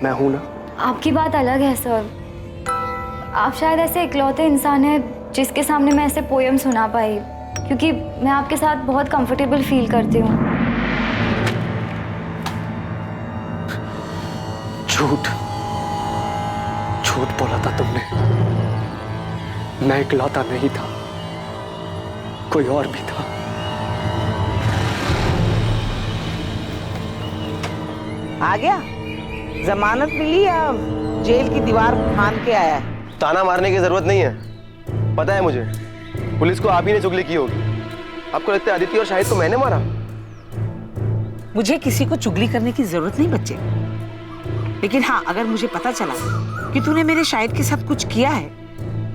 Speaker 8: मैं हूं ना।
Speaker 10: आपकी बात अलग है सर, आप शायद ऐसे इकलौते इंसान हैं जिसके सामने मैं ऐसे पोएम सुना पाई। क्योंकि मैं आपके साथ बहुत कंफर्टेबल फील करती हूँ।
Speaker 8: झूठ झूठ बोला था तुमने। मैं इकलौता नहीं था, कोई और भी था।
Speaker 7: आ गया? जमानत मिली या जेल की दीवार फांद के आया है?
Speaker 9: ताना मारने की जरूरत नहीं है, पता है मुझे। पुलिस को आप ही ने चुगली की होगी। आपको लगता है अदिति और शाहिद को मैंने मारा?
Speaker 7: मुझे किसी को चुगली करने की जरूरत नहीं बच्चे, लेकिन हाँ, अगर मुझे पता चला कि तूने मेरे शाहिद के साथ कुछ किया है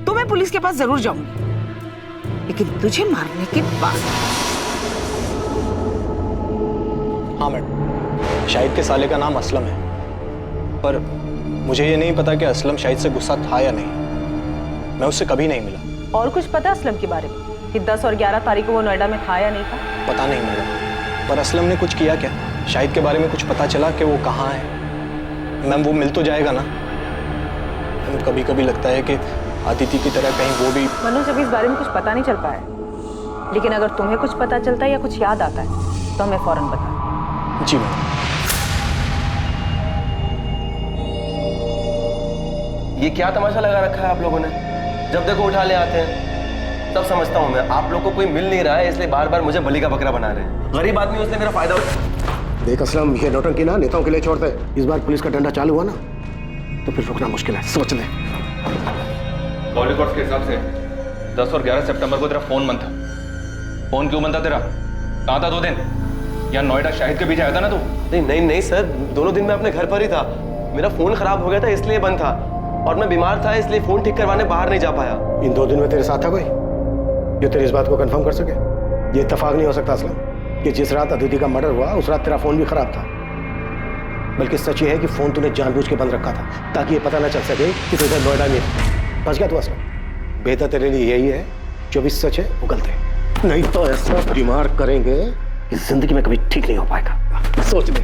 Speaker 7: तो मैं पुलिस के पास जरूर जाऊंगी, लेकिन तुझे मारने के बाद।
Speaker 11: हाँ मैडम, शाहिद के साले का नाम असलम है, पर मुझे ये नहीं पता कि असलम शाहिद से गुस्सा था या नहीं। मैं उससे कभी नहीं मिला।
Speaker 3: और कुछ पता असलम के बारे में कि 10 और 11 तारीख को वो नोएडा में था या नहीं था?
Speaker 11: पता नहीं मैडम, पर असलम ने कुछ किया क्या? शाहिद के बारे में कुछ पता चला कि वो कहाँ है? मैम वो मिल तो जाएगा ना? कभी कभी लगता है कि अदिति की तरह कहीं वो भी।
Speaker 3: मनोज, अभी इस बारे में कुछ पता नहीं चल पाया, लेकिन अगर तुम्हें कुछ पता चलता है या कुछ याद आता है तो हमें फौरन बता।
Speaker 11: जी मैम।
Speaker 9: ये क्या तमाशा लगा रखा है आप लोगों ने? जब देखो उठा ले आते हैं। तब समझता हूँ मैं, आप लोगों को कोई मिल नहीं रहा है इसलिए बार बार मुझे बलि का बकरा बना रहे हैं। गरीब आदमी उसने मेरा फायदा
Speaker 6: देख असलम, ये नौटंकी ना नेताओं के लिए छोड़ते। इस बार पुलिस का डंडा चालू हुआ ना तो फिर रुकना मुश्किल है, सोच ले।
Speaker 1: कॉल रिकॉर्ड्स के हिसाब से 10 और 11 सितंबर को तेरा फोन बंद था। फोन क्यों बंद था तेरा? कहाँ था 2 दिन? यहाँ नोएडा शाहिद के बीच आया था ना तू?
Speaker 9: नहीं सर, दोनों दिन मैं अपने घर पर ही था। मेरा फोन खराब हो गया था इसलिए बंद था, और मैं बीमार था इसलिए फोन ठीक करवाने बाहर नहीं जा पाया।
Speaker 6: इन 2 दिन में तेरे साथ था कोई जो तेरी इस बात को कंफर्म कर सके? ये इत्तेफाक नहीं हो सकता असलम कि जिस रात अदिति का मर्डर हुआ उस रात तेरा फोन भी खराब था। बल्कि सच ये है कि फोन तूने जानबूझ के बंद रखा था ताकि ये पता ना चल सके कि तू इधर नोएडा में फंस गया तू असलम। बेहतर तेरे लिए यही है जो भी सच है वो गलत है, नहीं तो ऐसा बीमार करेंगे कि जिंदगी में कभी ठीक नहीं हो पाएगा। सोच ले।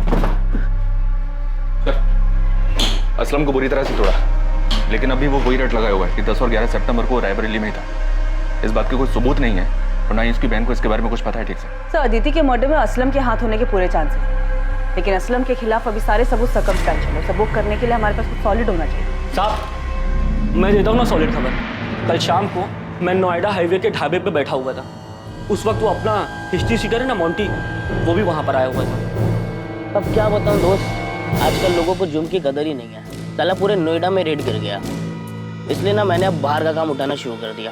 Speaker 1: असलम को बुरी तरह से तोड़ा, लेकिन अभी वो वही रट लगाया हुआ है कि 10 और 11 सितंबर को रायबरेली में ही था। इस बात के कोई सबूत नहीं है और ना ही उसकी बहन को इसके बारे में कुछ पता है ठीक से।
Speaker 3: सर, अदिति के मर्डर में असलम के हाथ होने के पूरे चांसेस हैं, लेकिन असलम के खिलाफ अभी सारे सबूत सर्कमस्टेंशियल है। सबूत करने के लिए हमारे पास कुछ सॉलिड होना चाहिए।
Speaker 8: साहब, मैं देता हूँ ना सॉलिड खबर। कल शाम को मैं नोएडा हाईवे के ढाबे पे बैठा हुआ था। उस वक्त वो अपना हिस्ट्री सीटर है ना मोंटी, वो भी वहाँ पर आया हुआ था।
Speaker 14: अब क्या बताऊँ दोस्त, आजकल लोगों को जुर्म की कदर ही नहीं है। साला पूरे नोएडा में रेड गिर गया, इसलिए ना मैंने अब बाहर का काम उठाना शुरू कर दिया।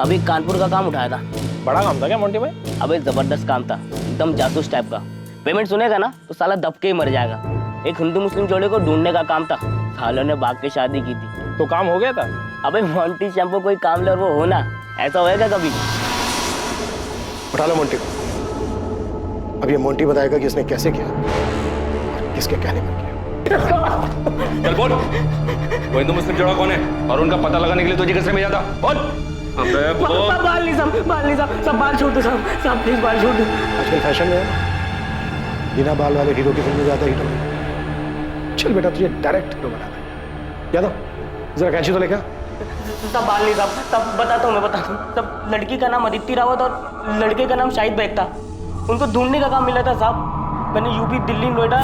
Speaker 14: अभी कानपुर का काम उठाया था।
Speaker 13: बड़ा काम था क्या मोंटी भाई?
Speaker 14: अबे जबरदस्त काम था, एकदम जासूस टाइप का। पेमेंट सुनेगा ना तो साला दब के ही मर जाएगा। एक हिंदू मुस्लिम जोड़े को ढूंढने का काम था, सालों ने भाग के शादी की थी।
Speaker 13: तो काम हो गया था?
Speaker 14: अबे मोंटी शैम्पू कोई काम ले और वो होना, ऐसा होएगा कभी?
Speaker 6: उठा लो मोंटी को। अब ये मोंटी बताएगा कि इसने कैसे किया, किसके कहने पर किया।
Speaker 1: चल बोल, वो हिंदू मुस्लिम जोड़ा कौन है और उनका पता लगाने के लिए तुझे किसने भेजा था? बोल। अबे बोल।
Speaker 8: बाल नहीं साहब, सब बाल छोड़ दो साहब, प्लीज बाल छोड़ दो।
Speaker 6: आजकल फैशन में है बिना बाल वाले हीरो की फिल्म में ज्यादा हिट हो। चल बेटा, तुझे डायरेक्ट हीरो बनाता है। यादव, जरा कैंची तो लेकर।
Speaker 14: सब बाल नहीं साहब, सब बताता हूँ मैं बताता हूँ। सब लड़की का नाम अदिति रावत और लड़के का नाम शाहिद बेग था। उनको ढूंढने का काम मिला था साहब। मैंने यूपी, दिल्ली, नोएडा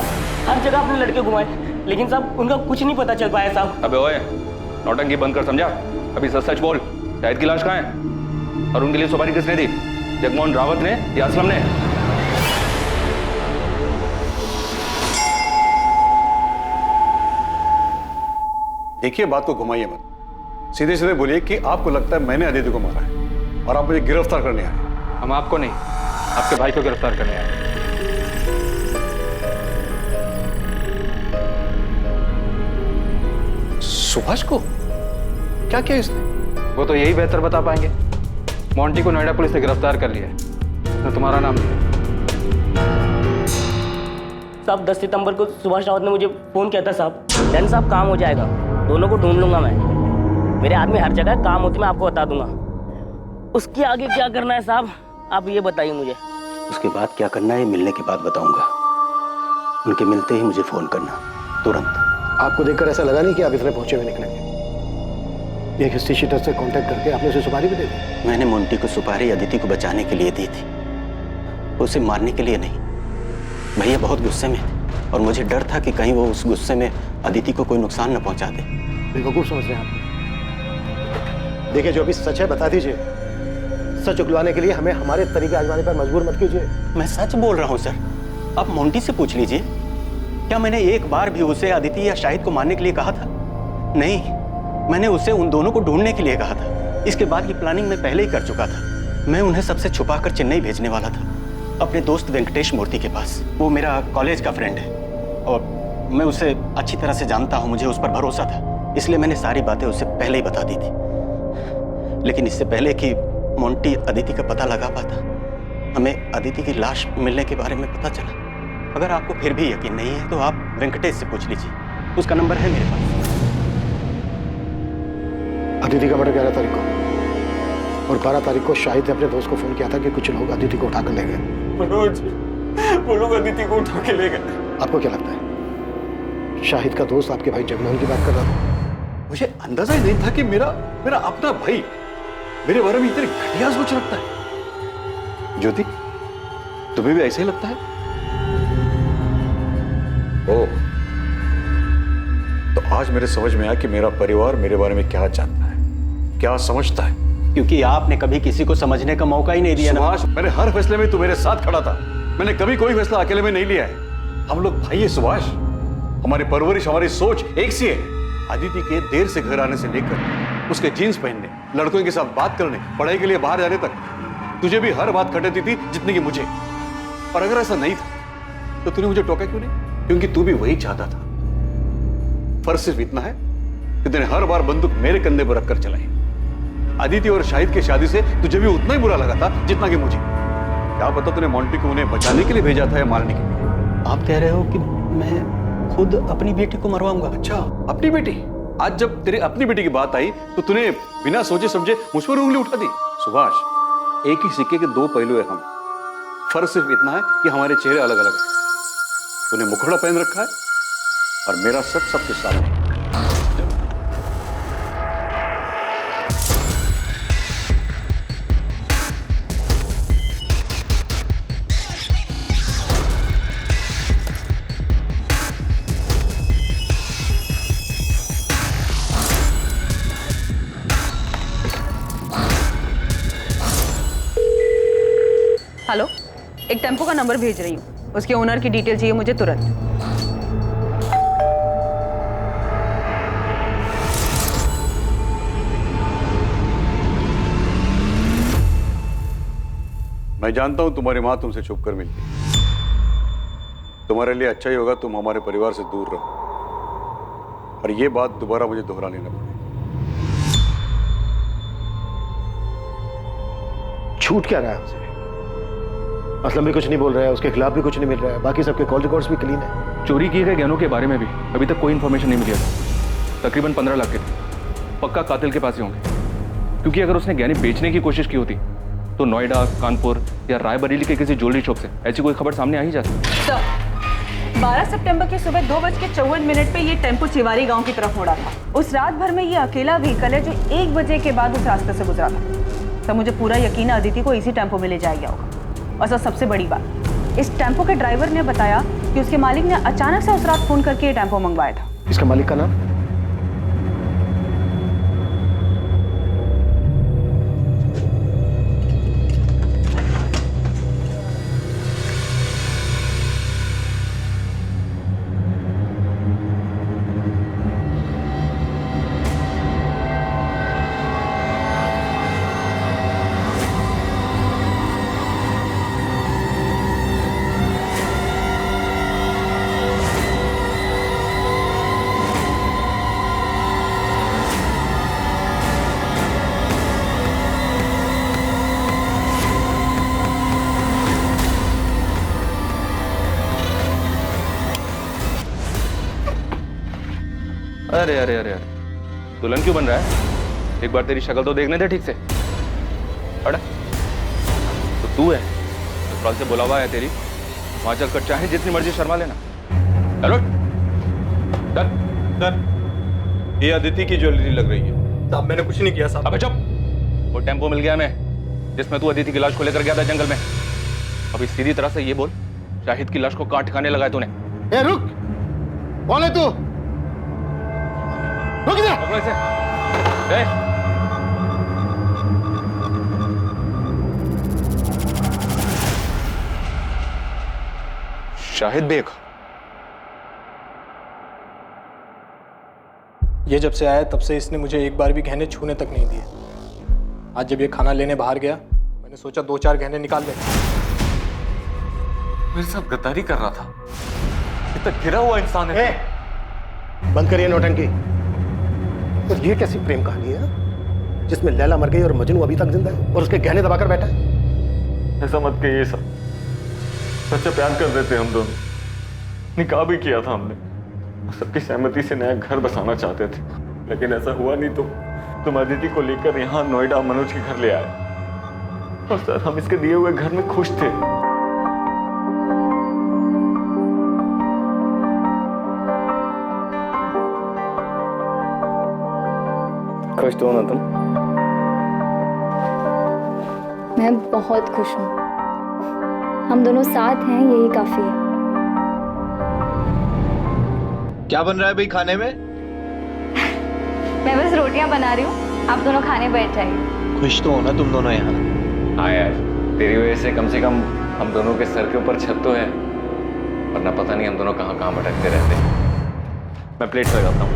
Speaker 14: हर जगह अपने लड़के घुमाए, लेकिन साहब उनका कुछ नहीं पता चल पाया साहब।
Speaker 1: अबे ओए, नौटंकी बंद कर, समझा? अभी सच सच बोल, शाहिद की लाश कहाँ है और उनके लिए सुपारी किसने दी? जगमोहन रावत ने या असलम ने?
Speaker 4: देखिए, बात को घुमाइए मत, सीधे सीधे बोलिए कि आपको लगता है मैंने अदिति को मारा है और आप मुझे गिरफ्तार करने आए।
Speaker 1: हम आपको नहीं, आपके भाई को गिरफ्तार करने आए।
Speaker 4: सुभाष को क्या किया इसने?
Speaker 1: वो तो यही बेहतर बता पाएंगे। मोंटी को नोएडा पुलिस ने गिरफ्तार कर लिया है, उसने तुम्हारा नाम लिया।
Speaker 14: साहब 10 सितंबर को सुभाष रावत ने मुझे फोन किया था साहब। डन साहब, काम हो जाएगा, दोनों को ढूंढ लूंगा मैं। मेरे आदमी हर जगह काम होती, मैं आपको बता दूंगा। उसके आगे क्या करना है साहब, आप ये बताइए मुझे।
Speaker 2: उसके बाद क्या करना है मिलने के बाद बताऊंगा। उनके मिलते ही मुझे फोन करना, तुरंत।
Speaker 6: आपको देखकर ऐसा लगा नहीं कि आप इतने पहुंचे हुए निकलेंगे। एक हिस्ट्री शीटर से कांटेक्ट करके आपने उसे सुपारी भी दे दी?
Speaker 2: मैंने मोंटी को सुपारी अदिति को बचाने के लिए दी थी, उसे मारने के लिए नहीं। भैया बहुत गुस्से में थे और मुझे डर था कि कहीं वो उस गुस्से में अदिति को कोई नुकसान न पहुंचा दे।
Speaker 6: बेवकूफ समझ रहे हैं आप? देखिए, जो अभी सच है बता दीजिए। सच उगलवाने के लिए हमें हमारे तरीके आजमाने पर मजबूर मत कीजिए।
Speaker 2: मैं सच बोल रहा हूँ सर, आप मोंटी से पूछ लीजिए। क्या मैंने एक बार भी उसे अदिति या शाहिद को मारने के लिए कहा था? नहीं, मैंने उसे उन दोनों को ढूंढने के लिए कहा था। इसके बाद की प्लानिंग मैं पहले ही कर चुका था। मैं उन्हें सबसे छुपाकर चेन्नई भेजने वाला था, अपने दोस्त वेंकटेश मूर्ति के पास। वो मेरा कॉलेज का फ्रेंड है और मैं उसे अच्छी तरह से जानता हूँ, मुझे उस पर भरोसा था, इसलिए मैंने सारी बातें उसे पहले ही बता दी थी। लेकिन इससे पहले कि मोंटी अदिति का पता लगा पाता, हमें अदिति की लाश मिलने के बारे में पता चला। अगर आपको फिर भी यकीन नहीं है तो आप वेंकटेश से पूछ लीजिए, उसका नंबर है मेरे पास।
Speaker 6: अदिति का मर्डर 11 तारीख को और 12 तारीख को शाहिद ने अपने दोस्त को फोन किया था कि कुछ लोग अदिति को उठाकर ले गए।
Speaker 4: मनोज, वो लोग अदिति को उठा के ले गए।
Speaker 6: आपको क्या लगता है शाहिद का दोस्त आपके भाई जगमोहन की बात कर रहा था?
Speaker 4: मुझे अंदाजा ही नहीं था कि मेरा अपना भाई मेरे बारे में इतनी घटिया सोच रखता है। ज्योति, तुम्हें भी ऐसा ही लगता है? ओह, तो आज मेरे समझ में आया कि मेरा परिवार मेरे बारे में क्या जानता है, क्या समझता है।
Speaker 2: क्योंकि आपने कभी किसी को समझने का मौका ही नहीं दिया।
Speaker 4: सुभाष, मैंने हर फैसले में तू मेरे साथ खड़ा था। मैंने कभी कोई फैसला अकेले में नहीं लिया है। हम लोग भाई है सुभाष, हमारी परवरिश, हमारी सोच एक सी है। अदिति के देर से घर आने से लेकर उसके जीन्स पहनने, लड़कों के साथ बात करने, पढ़ाई के लिए बाहर जाने तक तुझे भी हर बात खटेती थी जितनी कि मुझे। और अगर ऐसा नहीं था तो तूने मुझे टोका क्यों नहीं? क्योंकि तू भी वही चाहता था। फर्क सिर्फ इतना है कि तूने हर बार बंदूक मेरे कंधे पर रखकर चलाई। अदिति और शाहिद की शादी से तुझे भी उतना ही बुरा लगा था जितना कि मुझे। क्या पता तूने मोंटी को उन्हें बचाने के लिए भेजा था या मारने के लिए।
Speaker 2: आप कह रहे हो कि मैं खुद अपनी बेटी को मरवाऊंगा?
Speaker 4: अच्छा, अपनी बेटी? आज जब तेरी अपनी बेटी की बात आई तो तूने बिना सोचे समझे मुझ पर उंगली उठा दी। सुभाष, एक ही सिक्के के दो पहलू है हम। फर्क सिर्फ इतना है कि हमारे चेहरे अलग अलग हैं। तूने मुखड़ा पहन रखा है और मेरा सच सबके सामने।
Speaker 3: हेलो, एक टेम्पो का नंबर भेज रही हूँ, उसके ओनर की डिटेल चाहिए मुझे तुरंत।
Speaker 4: मैं जानता हूं तुम्हारी मां तुमसे छुप कर मिलती। तुम्हारे लिए अच्छा ही होगा तुम हमारे परिवार से दूर रहो और ये बात दोबारा मुझे दोहरानी न पड़े।
Speaker 6: छूट क्या रहा है उसे? असलम भी कुछ नहीं बोल रहा है, उसके खिलाफ भी कुछ नहीं मिल रहा है, बाकी सबके कॉल रिकॉर्ड्स भी क्लीन है।
Speaker 1: चोरी किए गए गहनों के बारे में भी अभी तक कोई इन्फॉर्मेशन नहीं मिली है। तकरीबन 15 लाख के थे, पक्का कातिल के पास ही होंगे। क्योंकि अगर उसने गहने बेचने की कोशिश की होती तो नोएडा, कानपुर या रायबरेली के किसी ज्वेलरी शॉप से ऐसी कोई खबर सामने आ ही जाती।
Speaker 3: 12 सितंबर की सुबह 2:54 पे ये टेम्पो चिवारी गांव की तरफ मुड़ा था। उस रात भर में ये अकेला व्हीकल है जो 1 बजे के बाद उस रास्ते से गुजरा था। तब मुझे पूरा यकीन है अदिति को इसी टेम्पो में ले जाया गया होगा। और सर, सबसे बड़ी बात, इस टेम्पो के ड्राइवर ने बताया कि उसके मालिक ने अचानक से उस रात फोन करके ये टेम्पो मंगवाया था।
Speaker 6: इसका मालिक का नाम?
Speaker 1: अरे अरे अरे अरे, दुल्हन क्यों बन रहा है? एक बार तेरी शक्ल तो देखने दे ठीक से। अड़ा, तो तू है ससुराल से बुलावा है तेरी, वहां चलकर चाहे जितनी मर्जी शर्मा लेना। चलो
Speaker 12: सर, ये अदिति की ज्वेलरी लग रही है।
Speaker 13: साहब मैंने कुछ नहीं किया साहब।
Speaker 1: अबे चुप। वो टेम्पो मिल गया हमें जिसमें तू अदिति की लाश को लेकर गया था जंगल में। अभी सीधी तरह से ये बोल, शाहिद की लाश को कहां ठिकाने लगाया तूने?
Speaker 6: ए रुक, कौन है तू? रुक जा।
Speaker 1: पकड़ो इसे। ए, शाहिद बेग।
Speaker 13: ये जब से आया तब से इसने मुझे एक बार भी गहने छूने तक नहीं दिए। आज जब ये खाना लेने बाहर गया मैंने सोचा 2-4 गहने निकाल ले।
Speaker 1: मेरे साथ गद्दारी कर रहा था। इतना गिरा हुआ इंसान है।
Speaker 6: बंद करिए नौटंकी। और ये कैसी प्रेम कहानी है जिसमें लैला मर गई और मजनू अभी तक जिंदा है और उसके गहने दबाकर बैठा है?
Speaker 1: ऐसा मत कहिए सर, सच्चा प्यार कर रहे थे हम दोनों, निकाह भी किया था हमने, सबकी सहमति से नया घर बसाना चाहते थे, लेकिन ऐसा हुआ नहीं तो तुम अदिति को लेकर यहाँ नोएडा मनोज के घर ले आए। और सर हम इसके दिए हुए घर में खुश थे।
Speaker 11: खुश तो हो ना तुम?
Speaker 10: मैं बहुत खुश हूँ। हम दोनों साथ हैं, यही काफी है।
Speaker 11: क्या बन रहा है भाई खाने में?
Speaker 10: मैं बस रोटियां बना रही हूँ, आप दोनों खाने बैठ जाइए।
Speaker 11: खुश तो हो ना तुम दोनों यहाँ?
Speaker 1: हाँ यार, तेरी वजह से कम हम दोनों के सर के ऊपर छत तो है, वरना पता नहीं हम दोनों कहाँ कहाँ भटकते रहते हैं। मैं प्लेट लगाता हूँ।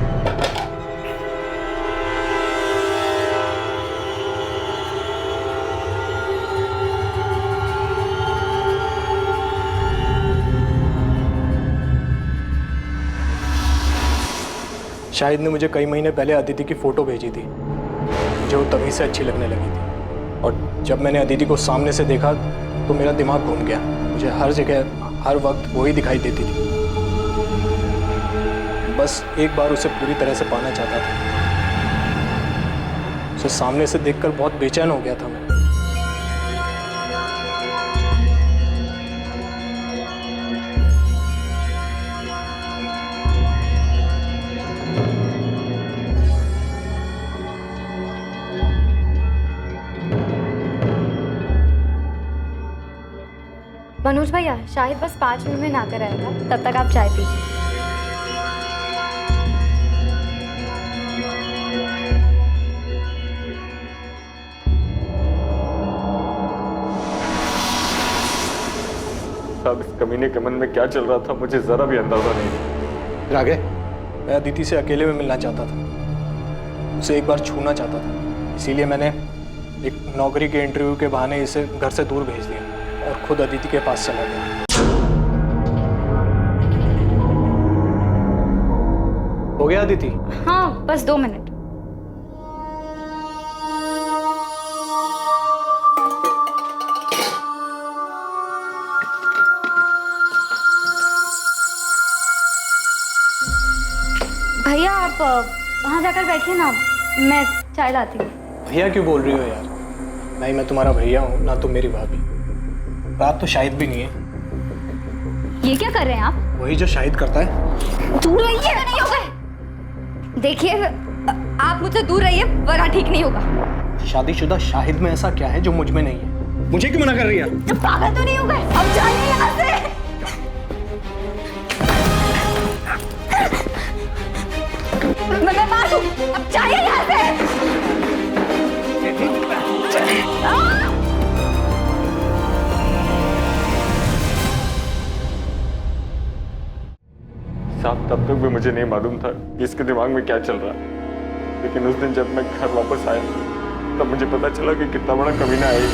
Speaker 13: शाहिद ने मुझे कई महीने पहले अदिति की फ़ोटो भेजी थी। मुझे वो तभी से अच्छी लगने लगी थी और जब मैंने अदिति को सामने से देखा तो मेरा दिमाग घूम गया। मुझे हर जगह हर वक्त वही दिखाई देती थी। बस एक बार उसे पूरी तरह से पाना चाहता था। उसे सामने से देखकर बहुत बेचैन हो गया था मैं।
Speaker 10: मनोज भैया, शाहिद बस 5 मिनट में नहाकर आएगा, तब तक आप चाय पीजिए।
Speaker 1: साहब इस कमीने के मन में क्या चल रहा था मुझे जरा भी अंदाजा नहीं।
Speaker 6: रागे,
Speaker 13: मैं अदिति से अकेले में मिलना चाहता था, उसे एक बार छूना चाहता था। इसीलिए मैंने एक नौकरी के इंटरव्यू के बहाने इसे घर से दूर भेज दिया और खुद अदिति के पास चला गया। हो गया अदिति?
Speaker 10: हाँ, बस 2 मिनट। भैया आप वहाँ जाकर बैठिए ना, मैं चाय लाती हूँ।
Speaker 13: भैया क्यों बोल रही हो यार? नहीं, मैं तुम्हारा भैया हूँ ना तुम मेरी भाभी। बात तो शाहिद भी नहीं है।
Speaker 10: ये क्या कर रहे हैं आप?
Speaker 13: वही जो शाहिद करता है।
Speaker 10: दूर रहिए, नहीं होगा। देखिए, आप मुझसे दूर रहिए वरना ठीक नहीं होगा।
Speaker 13: शादीशुदा शाहिद में ऐसा क्या है जो मुझ में नहीं है? मुझे क्यों मना कर रही है?
Speaker 10: पागल तो नहीं हो गए? अब जाइए यहाँ से। मैं मार दूँ, अब जाइए यहाँ से।
Speaker 1: साहब तब तक भी मुझे नहीं मालूम था कि इसके दिमाग में क्या चल रहा है, लेकिन उस दिन जब मैं घर वापस आया तब मुझे पता चला कि कितना बड़ा कमीना है ये।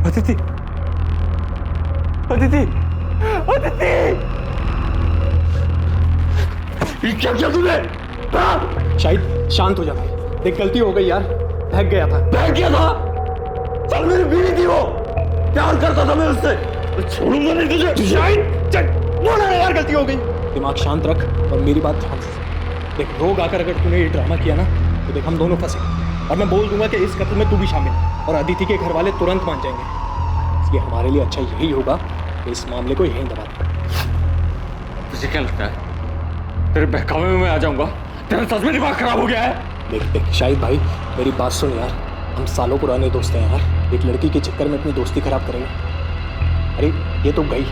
Speaker 1: अदिति, अदिति, अदिति!
Speaker 6: क्या किया तूने?
Speaker 13: शाहिद शांत हो जा भाई, देख गलती हो गई यार, बहक गया था।
Speaker 6: बहक गया था? चल मेरी बीवी थी वो, प्यार करता था मैं उससे, छोड़ूंगा नहीं तुझे। शाहिद चल, बोला यार गलती हो गई।
Speaker 13: दिमाग शांत रख और मेरी बात ध्यान से सुन। देख रोग आकर अगर तूने ये ड्रामा किया ना तो देख हम दोनों फंसे और मैं बोल दूंगा कि इस कत्ल में तू भी शामिल है और अदिति के घर वाले तुरंत मान जाएंगे। इसलिए हमारे लिए अच्छा यही होगा कि इस मामले को यहीं दबा दे।
Speaker 1: तुझे क्या लगता है तेरे बहकावे में मैं आ जाऊंगा। तेरा सच में दिमाग खराब हो गया है?
Speaker 13: देख शाहिद भाई, मेरी बात सुन यार, हम सालों पुराने दोस्त हैं यार, एक लड़की के चक्कर में अपनी दोस्ती खराब करेंगे? अरे ये तो गई,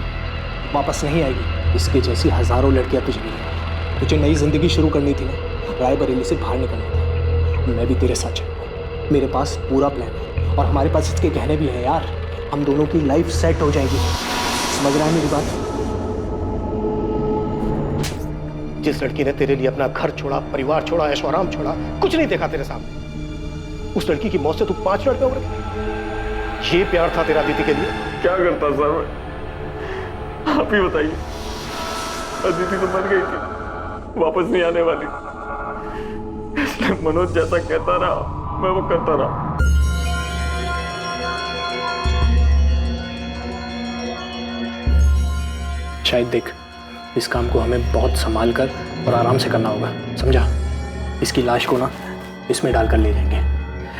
Speaker 13: वापस नहीं आएगी। इसके जैसी हजारों लड़कियां तुझे मिली। तुझे नई जिंदगी शुरू करनी थी ना, रायबरेली से बाहर निकलना था। मैं भी तेरे साथ चलूंगा, मेरे पास पूरा प्लान है और हमारे पास इसके गहने भी हैं यार। हम दोनों की लाइफ सेट हो जाएगी, समझ रहा है मेरी बात?
Speaker 6: जिस लड़की ने तेरे लिए अपना घर छोड़ा, परिवार छोड़ा, ऐशो आराम छोड़ा, कुछ नहीं देखा तेरे सामने, उस लड़की की मौत से तू 5 मिनट में उम्र गया। ये प्यार था तेरा अदिति के लिए?
Speaker 1: क्या करता सर, आप ही बताइए। अदिति तो मर गई थी, वापस नहीं आने वाली, इसलिए मनोज जैसा कहता रहा मैं वो करता रहा।
Speaker 13: शायद देख, इस काम को हमें बहुत संभाल कर और आराम से करना होगा, समझा? इसकी लाश को ना इसमें डालकर ले जाएंगे,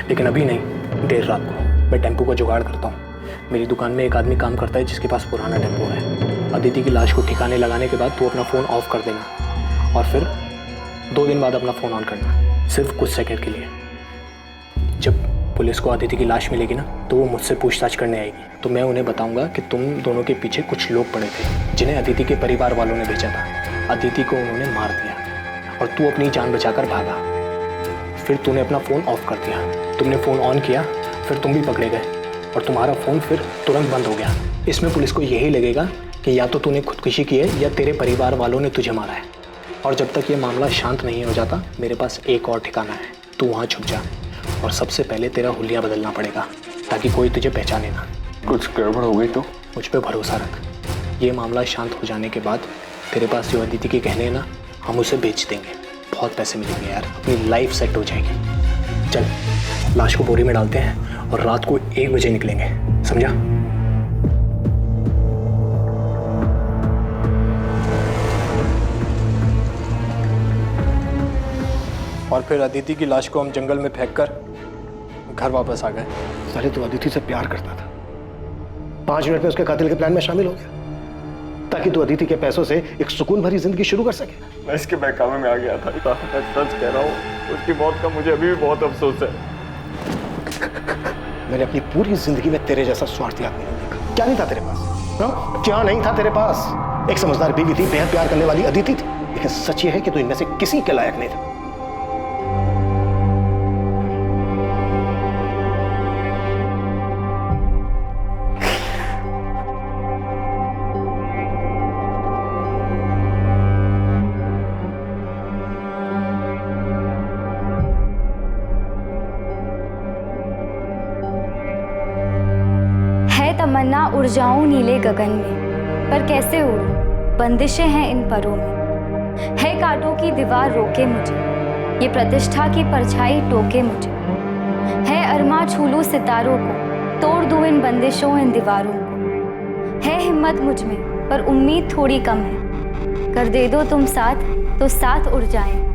Speaker 13: लेकिन अभी नहीं, देर रात को। मैं टेम्पो का जुगाड़ करता हूँ। मेरी दुकान में एक आदमी काम करता है जिसके पास पुराना टेम्पो है। अदिति की लाश को ठिकाने लगाने के बाद तू अपना फ़ोन ऑफ कर देना और फिर 2 दिन बाद अपना फ़ोन ऑन करना, सिर्फ कुछ सेकंड के लिए। जब पुलिस को अदिति की लाश मिलेगी ना, तो वो मुझसे पूछताछ करने आएगी, तो मैं उन्हें बताऊंगा कि तुम दोनों के पीछे कुछ लोग पड़े थे जिन्हें अदिति के परिवार वालों ने भेजा था। अदिति को उन्होंने मार दिया और तू अपनी जान बचाकर भागा। फिर तूने अपना फ़ोन ऑफ कर दिया, तुमने फ़ोन ऑन किया, फिर तुम भी पकड़े गए और तुम्हारा फ़ोन फिर तुरंत बंद हो गया। इसमें पुलिस को यही लगेगा कि या तो तूने खुदकुशी की है या तेरे परिवार वालों ने तुझे मारा है। और जब तक ये मामला शांत नहीं हो जाता, मेरे पास एक और ठिकाना है, तू वहाँ छुप जा और सबसे पहले तेरा हुलिया बदलना पड़ेगा ताकि कोई तुझे पहचाने ना।
Speaker 1: कुछ गड़बड़ हो गई तो?
Speaker 13: मुझ पे भरोसा रख। ये मामला शांत हो जाने के बाद तेरे पास जो अदिति के गहने हैं ना, हम उसे बेच देंगे, बहुत पैसे मिलेंगे यार, अपनी लाइफ सेट हो जाएगी। चल, लाश को बोरी में डालते हैं और रात को 1 बजे निकलेंगे, समझा? और फिर अदिति की लाश को हम जंगल में फेंककर घर वापस आ गए।
Speaker 6: साले तू अदिति से प्यार करता था, 5 मिनट में उसके कातिल के प्लान में शामिल हो गया ताकि तू अदिति के पैसों से एक सुकून भरी जिंदगी शुरू कर सके।
Speaker 1: मैं इसके बहकावे में आ गया था। मैं सच कह रहा हूँ, उसकी मौत का मुझे अभी भी बहुत अफसोस है।
Speaker 6: मैंने अपनी पूरी जिंदगी में तेरे जैसा स्वार्थी आदमी नहीं देखा। क्या नहीं था तेरे पास? हाँ? क्या नहीं था तेरे पास? एक समझदार बीवी थी, बेहद प्यार करने वाली अदिति थी, लेकिन सच ये है कि तू इनमें से किसी के लायक नहीं था।
Speaker 15: तमन्ना उड़ जाऊं नीले गगन में, पर कैसे उड़ूं, बंदिशें हैं इन परों में। है कांटों की दीवार रोके मुझे, ये प्रतिष्ठा की परछाई टोके मुझे। है अरमा छू लूं सितारों को, तोड़ दूं इन बंदिशों इन दीवारों को। है हिम्मत मुझ में पर उम्मीद थोड़ी कम है, कर दे दो तुम साथ तो साथ उड़ जाएं।